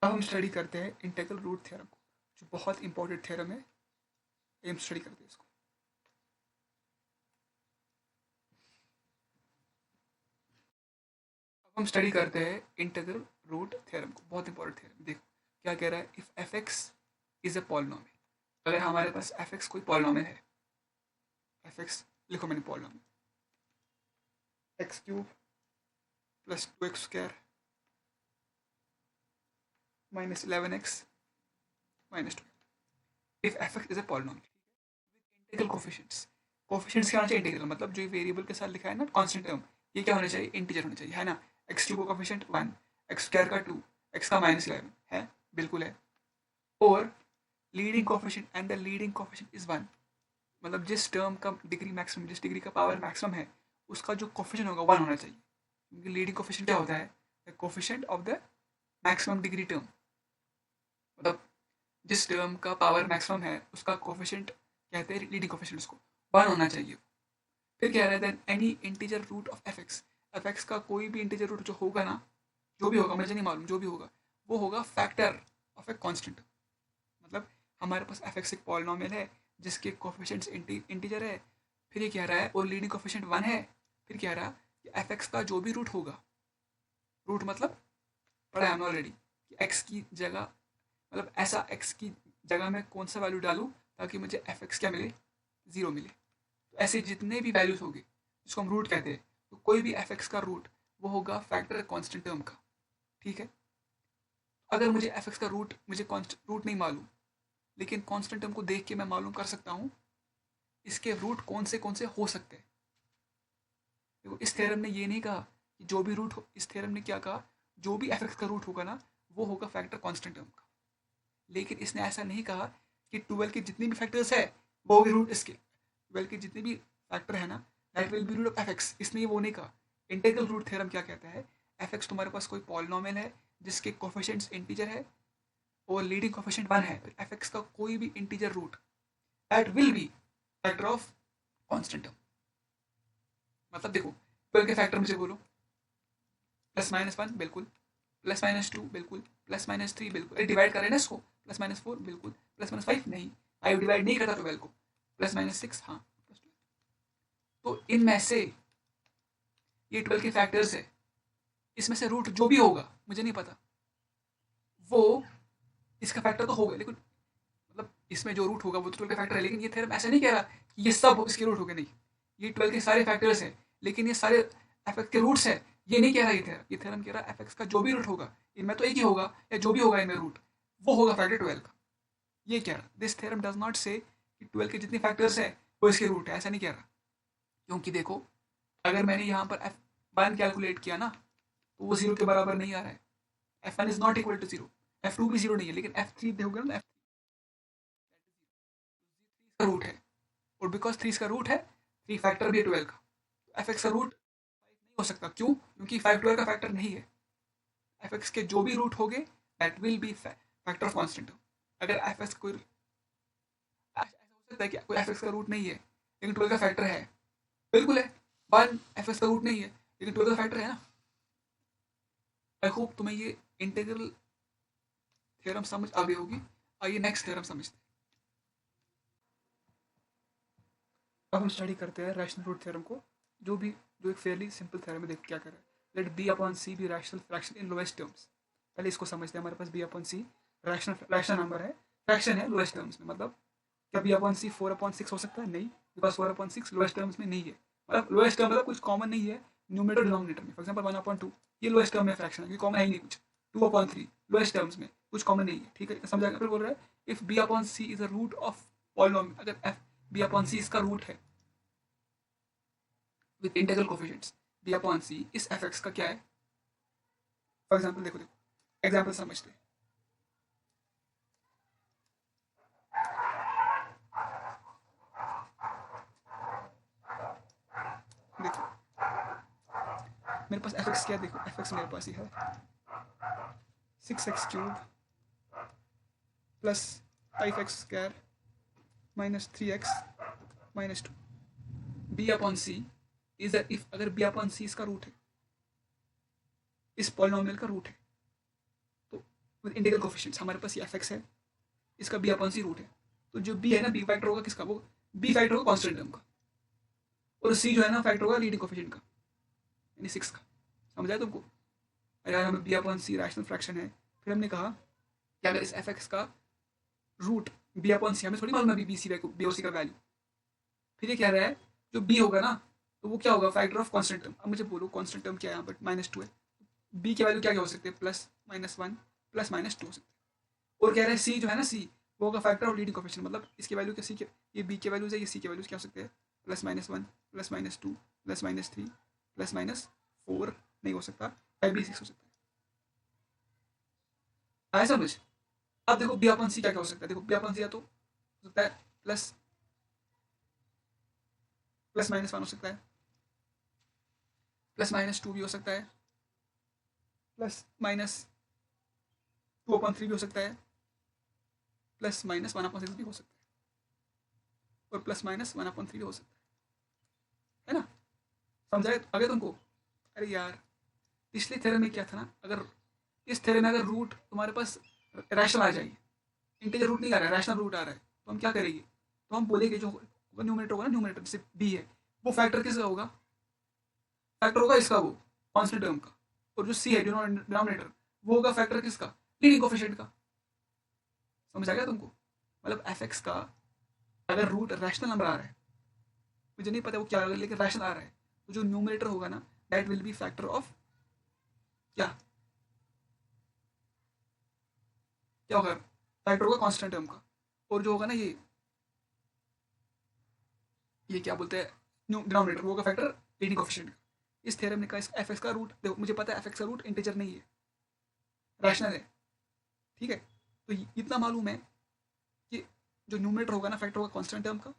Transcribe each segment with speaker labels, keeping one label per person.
Speaker 1: अब हम स्टडी करते हैं इंटीग्रल रूट थ्योरम को, जो बहुत इंपॉर्टेंट थ्योरम है। हम स्टडी करते हैं इसको। अब हम स्टडी करते हैं इंटीग्रल रूट थ्योरम को, बहुत इंपॉर्टेंट थ्योरम। देखो क्या कह रहा है, if F x is a polynomial, अगर हमारे पास एफ एक्स कोई पॉलिनोमियल है, एफ एक्स लिखो मैंने polynomial, x cube plus 2x square minus 11x minus 2, if F x is a polynomial integral coefficients. Coefficients क्या होना चाहिए इंटीग्रल, मतलब जो वेरिएबल के साथ लिखा है ना कांस्टेंट टर्म, ये क्या होना चाहिए, इंटीजर होना चाहिए, है ना। एक्स क्यूब का कोफिशिएंट 1, एक्स स्क्वायर का 2, एक्स का माइनस 11 है, बिल्कुल है। और leading coefficient and the leading coefficient is 1, मतलब जिस टर्म का डिग्री मैक्सिमम, जिस डिग्री का पावर मैक्सिमम है, उसका जो कोफिशिएंट होगा 1 होना चाहिए। क्योंकि लीडिंग कोफिशिएंट क्या होता है, the coefficient of the maximum degree term, मतलब जिस टर्म का पावर मैक्सिमम है उसका कोफिशिएंट कहते हैं लीडिंग कोफिशिएंट, उसको 1 होना चाहिए। फिर कह रहे हैं any integer root of f x, f x का कोई भी इंटीजर रूट जो होगा ना, जो भी होगा मुझे नहीं मालूम, जो भी होगा वो होगा फैक्टर ऑफ ए कांस्टेंट। मतलब हमारे पास एफ एक्स एक पॉलिनोमियल है जिसके कोफिशिएंट्स इंटीजर है, फिर ये कह रहा है और लीडिंग कोफिशिएंट 1 है, फिर कह रहा है कि एफ एक्स का जो भी रूट होगा, रूट मतलब पढ़ा है हमने ऑलरेडी कि एक्स की जगह, मतलब ऐसा एक्स की जगह में कौन सा वैल्यू डालूँ ताकि मुझे एफ एक्स क्या मिले, 0 मिले। तो ऐसे जितने भी वैल्यूज होंगे जिसको हम रूट कहते हैं, तो कोई भी एफ एक्स का रूट वो होगा फैक्टर कांस्टेंट टर्म का, ठीक है। अगर मुझे एफ एक्स का रूट, मुझे रूट नहीं मालूम, लेकिन कांस्टेंट टर्म को देख के मैं मालूम कर सकता हूँ इसके रूट कौन से हो सकते हैं। देखो इस थ्योरम ने ये नहीं कहा कि जो भी रूट हो, इस थ्योरम ने क्या कहा, जो भी एफ एक्स का रूट होगा ना वो होगा फैक्टर कांस्टेंट टर्म का। लेकिन इसने ऐसा नहीं कहा कि 12 के जितने भी फैक्टर्स है वो होगी रूट इसके, 12 के जितने भी फैक्टर है ना that will be root of f x, इसने वो नहीं कहा। इंटीग्रल रूट थ्योरम क्या कहता है, एफ एक्स तुम्हारे पास कोई पॉलिनोमियल है जिसके कोफिशिएंट्स इंटीजर है और लीडिंग कोफिशिएंट 1 है, एफ एक्स का कोई भी integer root that will be factor of constant term. मतलब देखो 12 के फैक्टर मुझे बोलो, प्लस माइनस 1 बिल्कुल, प्लस माइनस 2 बिल्कुल, प्लस माइनस 3 बिल्कुल, डिवाइड करें ना इसको, प्लस माइनस 4 बिल्कुल, प्लस माइनस 5 नहीं, 5 डिवाइड नहीं करता 12 को, प्लस माइनस 6 हाँ, तो इनमें से ये 12 के फैक्टर्स है, इसमें से रूट जो भी होगा मुझे नहीं पता, वो इसका फैक्टर तो होगा, लेकिन मतलब इसमें जो रूट होगा वो तो 12 का फैक्टर है, लेकिन ये थ्योरम ऐसा नहीं कह रहा कि ये सब इसके रूट हो गए, नहीं, ये 12 के सारे फैक्टर्स हैं, लेकिन ये सारे एफ एक्स के रूट्स हैं, ये नहीं कह रहा ये थ्योरम कह रहा है एफ एक्स का जो भी रूट होगा, इनमें तो एक ही होगा या जो भी होगा इनमें रूट, वो होगा फैक्टर 12 का। ये कह रहा, दिस थ्योरम डज नॉट से कि 12 के जितने फैक्टर्स है वो इसके रूट है, ऐसा नहीं कह रहा। क्योंकि देखो अगर मैंने यहाँ पर एफ वन कैलकुलेट किया ना तो वो 0 के बराबर नहीं आ रहा है, f one is not equal to 0, f two भी 0 नहीं है, लेकिन एफ थ्री देखोगे ना, एफ का रूट है, और बिकॉज 3 इसका रूट है, 3 फैक्टर भी है 12 का, एफ एक्स का रूट 5 नहीं हो सकता, क्यों, क्योंकि 5 12 का फैक्टर नहीं है। एफ एक्स के जो भी रूट होंगे that will be factor of constant. अगर एफ एक्स कोई ऐसा हो सकता है कि कोई एफ एक्स का रूट नहीं है लेकिन 12 का फैक्टर है, बिल्कुल है, 1 एफ एक्स का रूट नहीं है लेकिन 12 का फैक्टर है ना। आई होप तुम्हें ये इंटीग्रल थ्योरम समझ आ गई होगी। आइए नेक्स्ट थ्योरम समझते हैं। अब हम स्टडी करते हैं रैशनल रूट थ्योरम को, जो एक फेयरली सिंपल थ्योरम है। देखो क्या कर रहा है, let b upon c be rational fraction in lowest terms. पहले इसको समझते हैं, हमारे पास b upon c rational number है, फ्रैक्शन है लोएस्ट टर्म्स में। मतलब क्या बी अपॉन सी 4/6 हो सकता है, नहीं, बिकॉज 4/6 लोएस्ट टर्म्स में नहीं है। मतलब लोएस्ट टर्म मतलब कुछ कॉमन नहीं है न्यूमरेटर डिनोमिनेटर में। फॉर एग्जांपल 1/2 ये लोएस्ट टर्म में फ्रैक्शन है, कॉमन है ही नहीं कुछ। 2/3 लोएस्ट टर्म्स में कुछ कॉमन नहीं है, ठीक है, समझा। फिर बोल रहा है if B upon C is a root of polynomial, अगर एफ बी अपॉन सी इसका रूट है with integral coefficients, B upon C इस एफ एक्स का क्या है। फॉर एग्जाम्पल देखो एग्जाम्पल समझते हैं। देखो मेरे पास एफ एक्स क्या है, देखो एफ एक्स मेरे पास ही है 6x³ plus 5x² minus 3x minus 2। B upon C is if, अगर बी अपॉन सी इसका रूट है, इस पॉलिनोमियल का रूट है, तो विद इंटीग्रल कोफिशिएंट्स। हमारे पास ये एफ एक्स है, इसका बी अपॉन सी रूट है, तो जो बी है ना, बी फैक्टर होगा किसका, वो बी फैक्टर होगा कॉन्स्टेंट टर्म का, और सी जो है ना फैक्टर होगा लीडिंग कोफिशिएंट का, यानी 6 का। समझ आया तुमको? अगर हमें B upon c rational fraction है, फिर हमने कहा कि अगर इस एफ एक्स का रूट बी अपॉन सी, हमें थोड़ी मालूम है बी सी बी और सी का वैल्यू, फिर ये कह रहा है जो बी होगा ना, तो वो क्या होगा, फैक्टर ऑफ कॉन्स्टेंट टर्म। अब मुझे बोलो कॉन्स्टेंट टर्म क्या है यहाँ पर, -2 है, बी की वैल्यू क्या क्या हो सकते हैं, +-1 +-2 हो सकते हैं। और कह रहे हैं सी जो है ना, सी वो होगा फैक्टर ऑफ लीडिंग कोफिशिएंट, मतलब इसकी वैल्यू क्या, सी के, ये बी के वैल्यूज है, ये सी के वैल्यूज क्या हो सकते हैं, +-1 +-2 +-3 +-4 नहीं हो सकता, 5 भी 6 हो सकता है। आया समझ? अब देखो बी अपन सी क्या क्या हो सकता है, देखो बी अपन सी या तो हो सकता है +-1 हो सकता है, +-2 भी हो सकता है, +-2/3 भी हो सकता है, +-1/6 भी हो सकता है, और +-1/3 भी हो सकता है ना? समझाए आगे तुमको? अरे यार, पिछले थ्योरम में क्या था ना, अगर इस थ्योरम में अगर रूट तुम्हारे पास रैशनल आ जाएगी, इंटीजर रूट नहीं आ रहा है, रैशनल रूट आ रहा है, तो हम क्या करेंगे, तो हम बोलेंगे जो न्यूमरेटर होगा ना, न्यूमरेटर जैसे बी है, वो फैक्टर किसका होगा, फैक्टर होगा इसका, वो कांस्टेंट टर्म का, और जो सी है डिनोमिनेटर, वो होगा फैक्टर किसका, लीडिंग कोफिशिएंट का। समझ आ गया तुमको? मतलब एफ एक्स का अगर रूट रैशनल नंबर आ रहा है, मुझे नहीं पता वो क्या होगा, लेकिन रैशनल आ रहा है, तो जो न्यूमरेटर होगा ना, that will be factor of क्या, क्या होगा, फैक्टर होगा कांस्टेंट टर्म का, और जो होगा ना ये क्या बोलते हैं, डिनोमिनेटर, वो होगा फैक्टर लीडिंग कोफिशिएंट का। इस थ्योरम ने कहा एफ एक्स का रूट, देखो मुझे पता है एफ एक्स का रूट इंटीजर नहीं है, रैशनल है, ठीक है, तो इतना मालूम है कि जो न्यूमरेटर होगा ना, फैक्टर होगा कांस्टेंट टर्म का,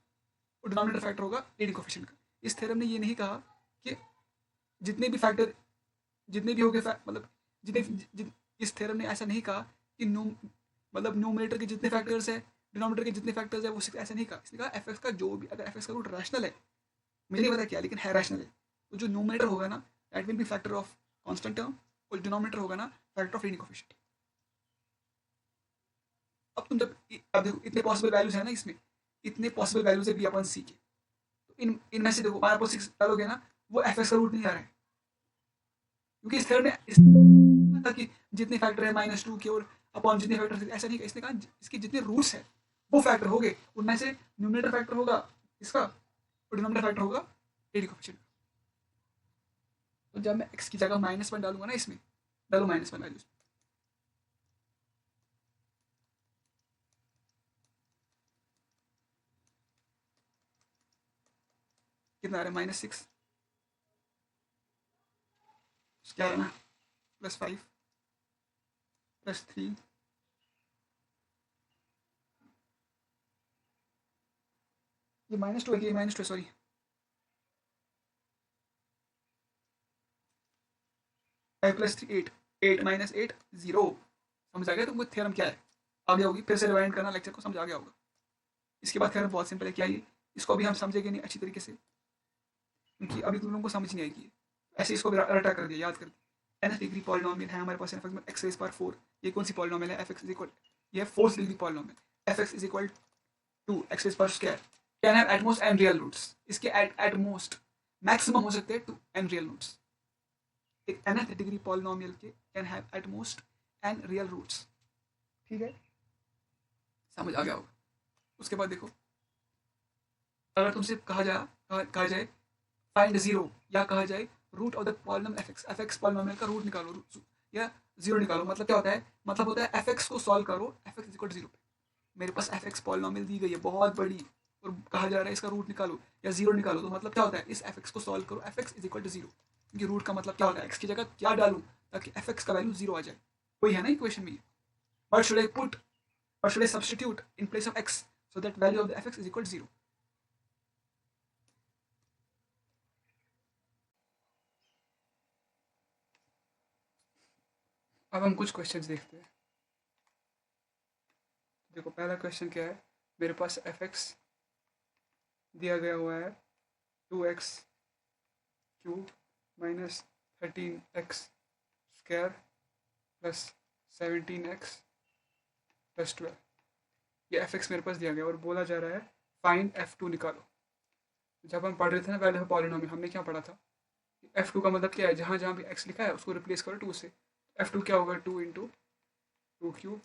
Speaker 1: और डिनोमिनेटर फैक्टर होगा लीडिंग कोफिशिएंट का। इस थ्योरम ने ये नहीं कहा कि जितने भी फैक्टर, जितने भी हो गए मतलब जितने इस थ्योरम ने ऐसा नहीं कहा कि मतलब न्यूमरेटर के जितने फैक्टर्स है, डिनोमिनेटर के जितने फैक्टर्स है, वो ऐसा नहीं कहा। इसने कहा एफ एक्स का जो भी, अगर एफ एक्स का रूट रैशनल है, मुझे नहीं पता क्या, लेकिन है रैशनल है, तो जो न्यूमरेटर होगा ना, that will be factor of constant term, और डिनोमिनेटर होगा ना फैक्टर ऑफ लीडिंग कोफिशिएंट। अब तुम जब अब देखो इतने पॉसिबल वैल्यूज है ना इसमें, इतने पॉसिबल वैल्यूज है बी अपन सी के, तो इनमें से देखो 1/6 डालोगे ना, वो एफ एक्स का रूट नहीं आ रहा है, क्योंकि इस थ्योरम में था कि जितने फैक्टर है -2 के और अपॉन जितने फैक्टर, ऐसा नहीं, इसने कहा इसके जितने रूट्स है वो फैक्टर हो गए, उनमें से न्यूमरेटर फैक्टर होगा इसका, और डिनोमिनेटर फैक्टर होगा लीडिंग कोफिशिएंट। तो जब मैं एक्स की जगह -1 डालूंगा ना, इसमें डालो -1 वैल्यूज, कितना आ रहा है, -6, क्या है ना, +5 +3, ये -2 है, ये -2 सॉरी, 5 + 3 8, 8 - 8 0। समझ आ गया तुमको थ्योरम क्या है? आगे होगी, फिर से रिवाइंड करना लेक्चर को, समझ आ गया होगा। इसके बाद थ्योरम बहुत सिंपल है, क्या ये, इसको भी हम समझेंगे नहीं अच्छी तरीके से, क्योंकि अभी तुम लोगों को समझ नहीं आएगी, ऐसे इसको भी रटा कर दिया, याद कर दिया। nth डिग्री पॉलिनोमियल है हमारे पास, F X X raise power 4, ये कौन सी पॉलिनोमियल है, एफ एक्स इज इक्वल, ये है 4th degree polynomial, F x is equal to X raise power square, can have at most N real roots, इसके एट मोस्ट मैक्सिमम हो सकते हैं 2 एन रियल रूट्स, एक nth डिग्री पॉलिनोमियल के can have at most N real roots, ठीक है, समझ आ गया होगा। उसके बाद देखो, अगर तुमसे कहा जाए फाइंड जीरो, या कहा जाए root of the polynomial f x polynomial का रूट निकालो, या जीरो निकालो, मतलब क्या होता है, मतलब होता है एफ एक्स को सॉल्व करो एफ एक्स इक्वल 0 पे। मेरे पास एफ एक्स पॉलिनोमियल दी गई है बहुत बड़ी, और कहा जा रहा है इसका रूट निकालो या जीरो निकालो, तो मतलब क्या होता है, इस एफ एक्स को सॉल्व करो f x is equal to 0, क्योंकि रूट का मतलब क्या होता है, एक्स की जगह क्या डालूं ताकि एफ एक्स का वैल्यू 0 आ जाए, वही है ना इक्वेशन में। What should I put, what should I substitute in place of x so that value of the f x is equal to 0। अब हम कुछ क्वेश्चंस देखते हैं। देखो पहला क्वेश्चन क्या है, मेरे पास एफ एक्स दिया गया हुआ है 2x³ - 13x² + 17x प्लस 12, ये fx मेरे पास दिया गया और बोला जा रहा है फाइंड f2 निकालो। जब हम पढ़ रहे थे ना पहले पॉलिनोमियल, हमने क्या पढ़ा था, f2 का मतलब क्या है, जहाँ जहाँ भी x लिखा है उसको रिप्लेस करो 2 से। f2 क्या होगा, 2 into 2 cube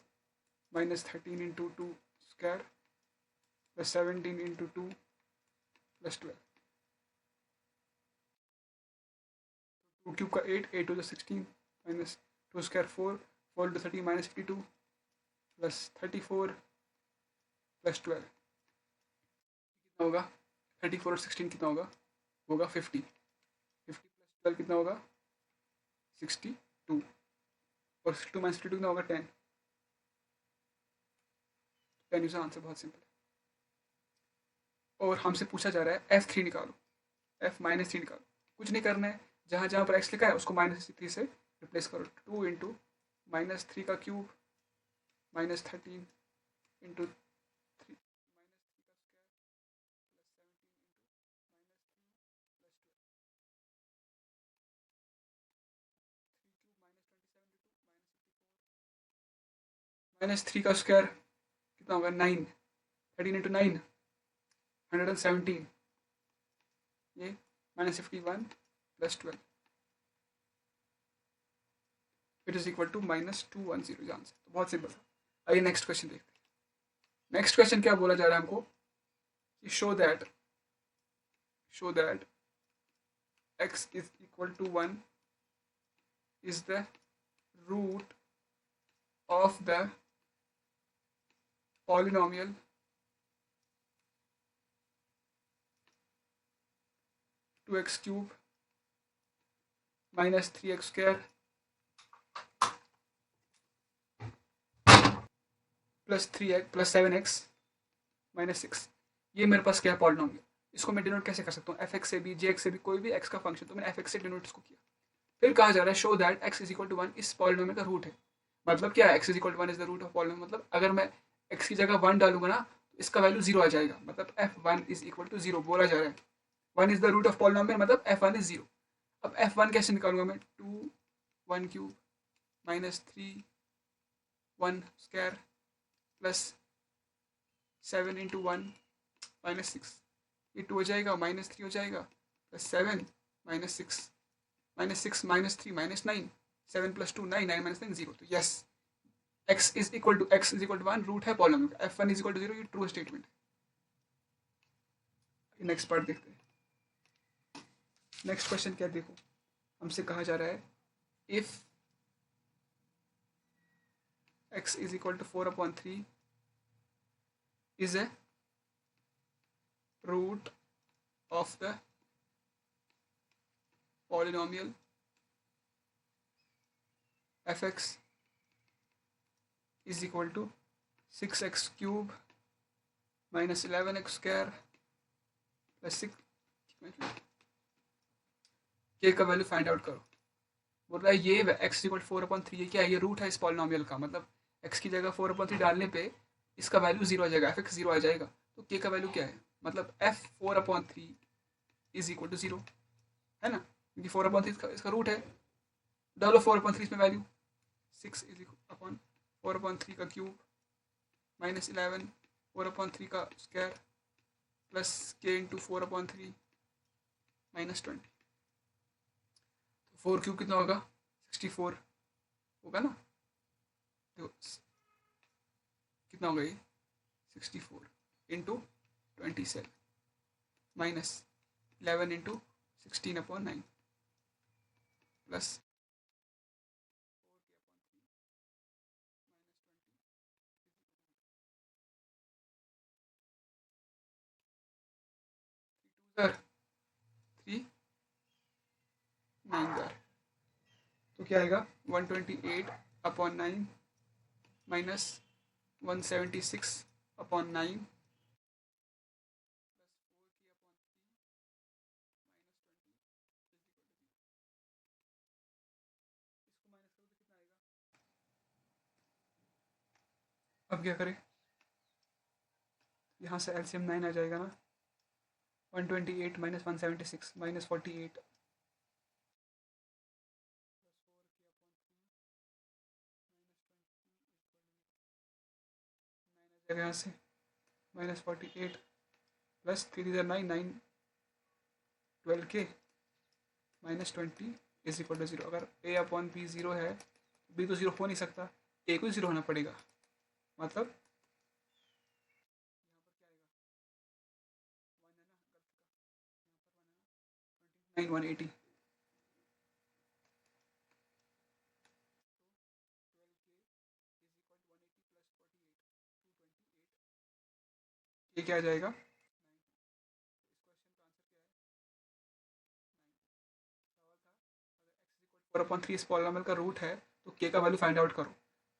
Speaker 1: minus 13 into 2 square plus 17 into 2 plus 12। 2 cube का 8, 8 two 16 minus 2 square 4, 4 into 30 minus 52 plus 34 plus 12 कितना होगा, 34 और 16 कितना होगा, होगा 50, 50 प्लस 12 कितना होगा 62, और 62 माइनस 52 कितना होगा 10। 10 इसका आंसर बहुत सिंपल है। और हमसे पूछा जा रहा है f3 निकालो, f माइनस 3 निकालो। कुछ नहीं करना है, जहाँ जहाँ पर x लिखा है उसको माइनस 3 से रिप्लेस करो। 2 इंटू माइनस 3 का क्यूब माइनस 13 इंटू 3 माइनस 3 का स्क्वायर कितना होगा 9, 13 इंटू 9 117, ये minus 51 plus 12 it is equal to minus 210 answer. तो बहुत सिंपल था। आइए नेक्स्ट क्वेश्चन देखते हैं। नेक्स्ट क्वेश्चन क्या बोला जा रहा है हमको कि show that x is equal to 1 is the root of the polynomial 2x cube minus 3x square plus 3x plus 7x minus 6। ये मेरे पास क्या है, पॉलिनोमियल। इसको मैं डिनोट कैसे कर सकता हूँ, एफ एक्स से भी, जे एक्स से भी, कोई भी एक्स का फंक्शन, तो मैंने एफ एक्स से डिनोट इसको किया। फिर कहा जा रहा है show that x is equal to 1 इस पॉलिनोमियल का रूट है। मतलब क्या है, x is equal to 1 is the root of polynomial, मतलब अगर मैं एक्स की जगह 1 डालूंगा ना तो इसका वैल्यू 0 आ जाएगा, मतलब f1 इज इक्वल टू 0 बोला जा रहा है। 1 is the root of polynomial मतलब f1 इज 0। अब f1 कैसे निकालूंगा मैं, 2 1 cube minus 3 1 square plus 7 into 1 minus 6, ये 2 हो जाएगा, माइनस 3 हो जाएगा, plus 7 minus 6 minus 3 minus 9, 7 plus 2 9, 9 minus 9 0। तो yes x is equal to 1 root है पॉलिनोमियल का, f1 इज इक्वल टू 0, ये ट्रू स्टेटमेंट है। नेक्स्ट पार्ट देखते हैं। नेक्स्ट क्वेश्चन क्या, देखो हमसे कहा जा रहा है if x is equal to 4/3 is a root of the polynomial fx is equal to 6x cube minus 11x square plus 6 के का वैल्यू फाइंड आउट करो। बोल रहा है ये x इक्वल 4/3, ये क्या है, ये रूट है इस पॉलिनोमियल का, मतलब x की जगह 4/3 डालने पे इसका वैल्यू 0 आ जाएगा, fx 0 आ जाएगा। तो k का वैल्यू क्या है, मतलब f 4/3 इज इक्वल टू 0 है ना, क्योंकि 4/3 इसका रूट है। डालो 4/3 इसमें वैल्यू, 6 इज इक्वल अपॉन 4/3 का क्यूब माइनस 11 4/3 का square plus k into 4/3 minus 20। 4 cube कितना होगा 64 होगा ना, देखो कितना होगा ये 64 into 27 minus 11 into 16/9 plus three 9 तो क्या आएगा 128/9 माइनस 176/9 अब क्या करें, यहाँ से एलसीएम 9 आ जाएगा ना, 128 माइनस 176 माइनस 48 +4 यहाँ से -48 प्लस 3 इधर 9 9 12 के -20 इज इक्वल टू 0। अगर a अपॉन b 0 है, b तो 0 हो नहीं सकता, a को 0 होना पड़ेगा। मतलब 180। ये क्या आ जाएगा? फोर अपॉन थ्री इस पॉलिनॉमियल का रूट है तो के का वैल्यू फाइंड आउट करो।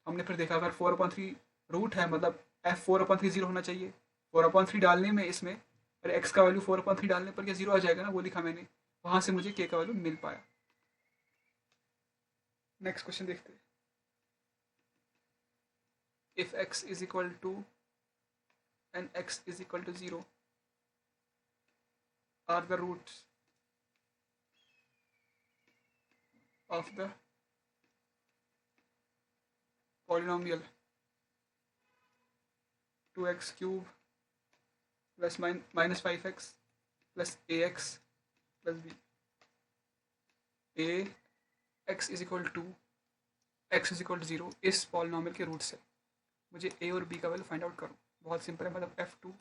Speaker 1: हमने फिर देखा अगर 4/3 रूट है मतलब एफ 4/3 जीरो होना चाहिए। 4/3 डालने में इसमें और एक्स का वैल्यू 4/3 डालने पर क्या जीरो आ जाएगा ना, वो लिखा मैंने, वहां से मुझे के का वैल्यू मिल पाया। नेक्स्ट क्वेश्चन देखते हैं। If x is equal to and x is equal to 0 are the roots of the polynomial 2x cube plus minus 5x plus ax plus b। a x is equal to x is equal to 0 इस polynomial के roots है। मुझे a और b का value find out करो। बहुत simple है, मतलब f2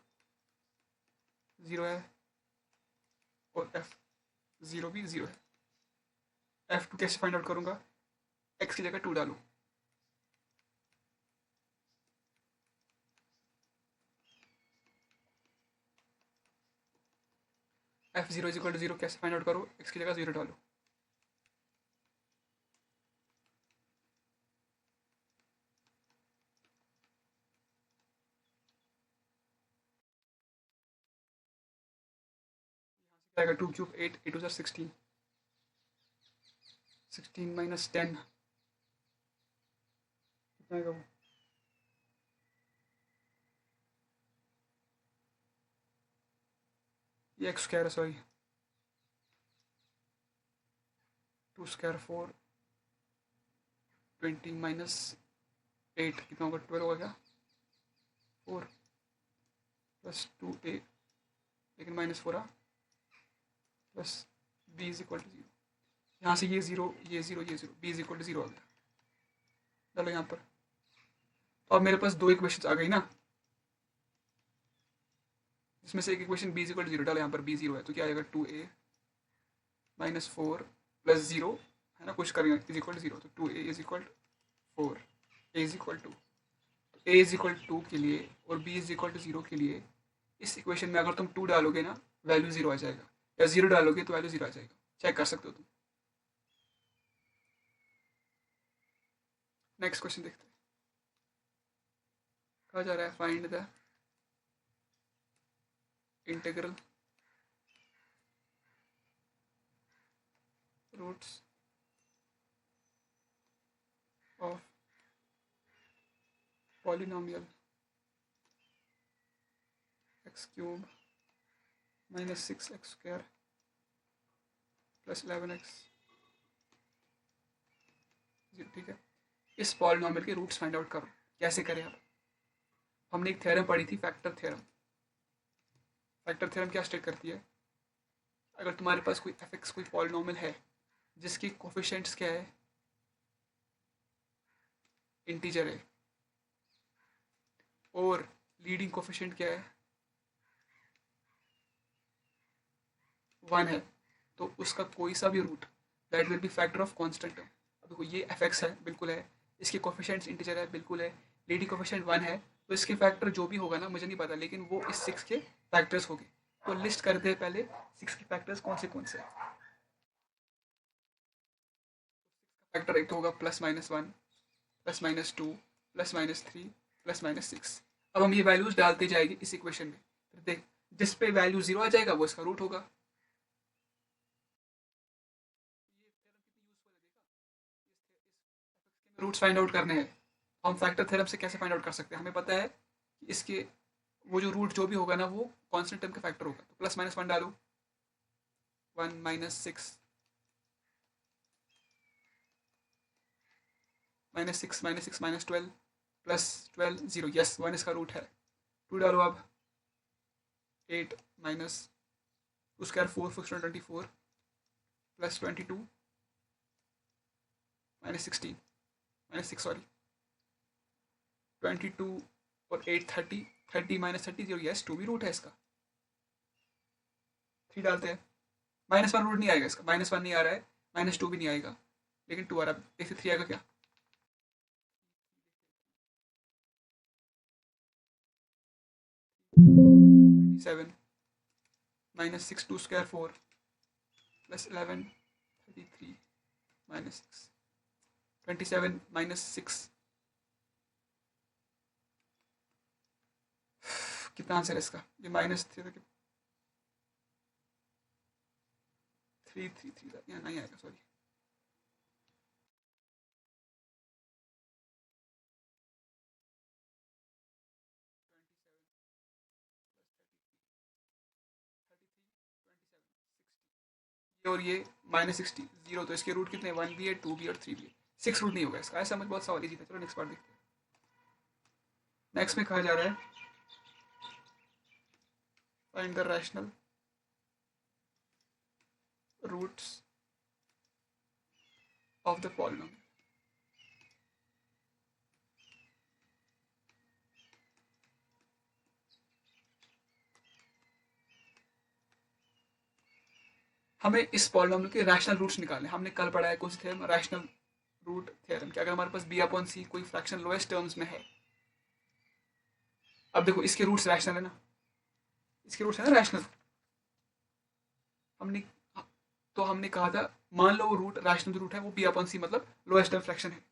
Speaker 1: 0 है और f0 भी 0 है। f2 कैसे फाइंड आउट करूँगा? x की जगह 2 डालूँ। f0 इज इक्वल टू 0 कैसे फाइंड आउट करो? x की जगह 0 डालो। आएगा 2 क्यूब 8 8 2 16 16 माइनस 10 कितना आएगा वो? ये एक्स स्क्वायर है, सॉरी 2 स्क्वायर 4 20 माइनस 8 कितना होगा? 12 होगा क्या? 4 प्लस 2a लेकिन -4 आ plus b is equal to 0। यहाँ से ये 0 ये 0 ये 0 b इज इक्वल टू 0 आ गया। डालो यहाँ पर। तो अब मेरे पास दो इक्वेशंस आ गई ना, जिसमें से एक equation b is equal to 0 डालो यहाँ पर। b 0 है तो क्या आएगा? 2a -4 प्लस 0 है ना, कुछ करेंगे इज इक्वल टू 0 तो 2a is equal to 4 a is equal to a is equal to 2 के लिए और b इज इक्वल टू 0 के लिए इस इक्वेशन में अगर तुम 2 डालोगे ना वैल्यू 0 आ जाएगा, या 0 डालोगे तो वैल्यू 0 आ जाएगा। चेक कर सकते हो तुम। नेक्स्ट क्वेश्चन देखते हैं। कहा जा रहा है find the integral roots of polynomial x cube -6x square plus 11x। ठीक है, इस पॉलिनॉमियल के रूट्स फाइंड आउट करो। कैसे करें? आप हमने एक थ्योरम पढ़ी थी, फैक्टर थ्योरम। फैक्टर थ्योरम क्या स्टेट करती है? अगर तुम्हारे पास कोई एफ कोई पॉलिनॉमियल है जिसकी कोफिशिएंट्स क्या है? इंटीजर है और लीडिंग कोफिशिएंट क्या है? 1 है, तो उसका कोई सा भी root that will be factor of constant term. अब देखो ये एफ है, बिल्कुल है, इसके कोफिशिएंट्स इंटीजर है, बिल्कुल है, लीडिंग कोफिशिएंट 1 है, तो इसके फैक्टर जो भी होगा ना मुझे नहीं पता, लेकिन वो इस 6 के फैक्टर्स होंगे। तो लिस्ट करते हैं पहले 6 के फैक्टर्स कौन से। फैक्टर एक तो होगा +-1 +-2 +-3 +-6। अब हम ये वैल्यूज डालते जाएंगे इस इक्वेशन में। फिर देख जिस पे वैल्यू 0 आ जाएगा वो इसका रूट होगा। रूट्स फाइंड आउट करने हैं, हम फैक्टर थ्योरम से कैसे फाइंड आउट कर सकते हैं? हमें पता है कि इसके वो जो रूट जो भी होगा ना वो कांस्टेंट टर्म का फैक्टर होगा। तो +-1 डालो, 1 -6 -6 -6 -12 +12 0। यस 1 इसका रूट है। टू डालो अब, 8 minus two square 4 plus 22 minus 16 minus 6 sorry 22 और 8 30 30 माइनस 30 0 यस 2 भी रूट है इसका। 3 डालते हैं, -1 रूट नहीं आएगा इसका, -1 नहीं आ रहा है, -2 भी नहीं आएगा, लेकिन 2 आ रहा है, इससे 3 आएगा क्या? 7 minus 6 2 square 4 plus 11 33 minus 6 27 minus 6 कितना आंसर है इसका? ये माइनस 3 यहाँ नहीं आएगा सॉरी। और ये -60 0, तो इसके रूट कितने? 1 भी है, 2 भी है और 3 भी है, 6 रूट नहीं होगा इसका। ऐसा समझ, बहुत सवाल इजी था। चलो नेक्स्ट पार्ट देखते हैं। नेक्स्ट में कहा जा रहा है find the rational roots of the polynomial. हमें इस पॉलिनोमियल के रैशनल रूट्स निकालने। हमने कल पढ़ा है कौन सी थ्योरम? रैशनल रूट थ्योरम, कि अगर हमारे पास b अपॉन सी कोई फ्रैक्शन लोएस्ट टर्म्स में है, अब देखो इसके रूट्स रैशनल है ना, इसके रूट्स है ना रैशनल। हमने तो हमने कहा था मान लो वो रूट रैशनल रूट है, वो b अपॉन सी मतलब लोएस्ट टर्म फ्रैक्शन है,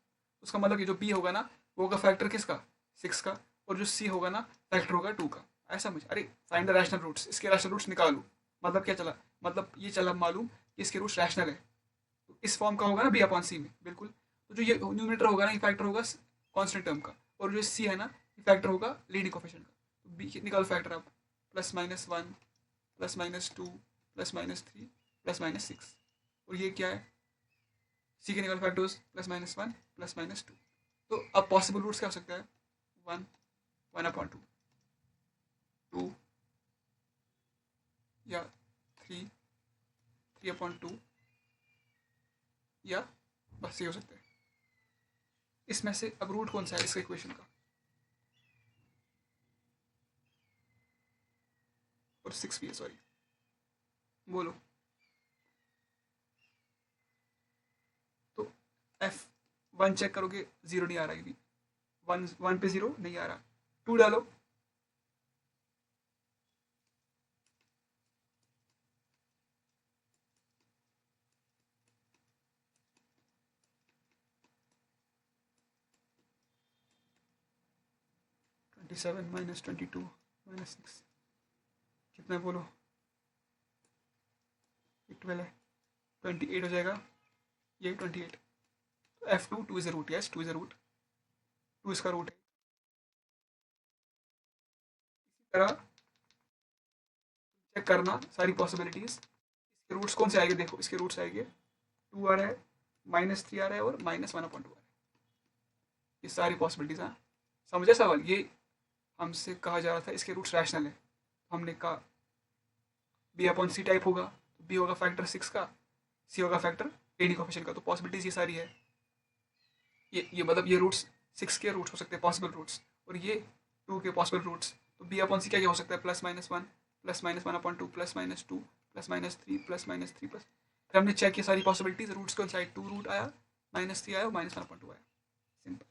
Speaker 1: उसका मतलब ये जो b होगा ना वो होगा फैक्टर किसका? 6 का, और जो c होगा ना फैक्टर होगा 2 का। ऐसा मुझे, अरे फाइंड द रैशनल रूट्स, इसके रैशनल रूट्स निकालो। मतलब क्या चला? मतलब ये चला मालूम कि इसके रूट्स रैशनल है, तो इस फॉर्म का होगा ना b अपॉन सी में, बिल्कुल। तो जो ये न्यूमरेटर होगा ना, ये फैक्टर होगा कांस्टेंट टर्म का, और जो c है ना ये फैक्टर होगा लीडिंग कोफिशिएंट का। तो b निकालो फैक्टर आप, +-1 +-2 +-3 +-6, और ये क्या है? c के निकालो फैक्टर्स +-1 +-2। तो अब पॉसिबल रूट्स क्या हो सकता है? 1 1/2, 2 या 3 3/2, या बस ये हो सकता है। इसमें से अब रूट कौन सा है इसका इक्वेशन का? और 6 भी है, सॉरी, बोलो। तो f1 चेक करोगे 0 नहीं आ रहा, ये भी 1 पे 0 नहीं आ रहा। 2 डालो, -27 -22 -6 कितना है बोलो? 12 है, 28 हो जाएगा, ये 28। तो f2 2 is a root, yes 2 is a root, 2 इसका रूट है। इसी तरह चेक करना सारी पॉसिबिलिटीज। इसके रूट्स कौन से आएंगे? देखो इसके रूट्स आएंगे 2 आ रहा है, -3 आ रहा है और -1/2 आ रहा है। ये सारी पॉसिबिलिटीज हैं। समझे सवाल? ये हमसे कहा जा रहा था इसके रूट्स रैशनल है, हमने कहा b अपॉन सी टाइप होगा, तो b होगा फैक्टर 6 का, c होगा फैक्टर लीडिंग कोफिशिएंट का। तो पॉसिबिलिटीज ये सारी है। ये मतलब ये रूट्स 6 के रूट्स हो सकते हैं पॉसिबल रूट्स, और ये 2 के पॉसिबल रूट्स। तो b अपॉन सी क्या क्या हो सकता है? +-1 +-1/2 +-2 +-3 +-3 प्लस। फिर हमने चेक किया सारी पॉसिबिलिटीज, रूट्स को साइड 2 रूट आया, -3 आया और -1/2 आया। सिंपल।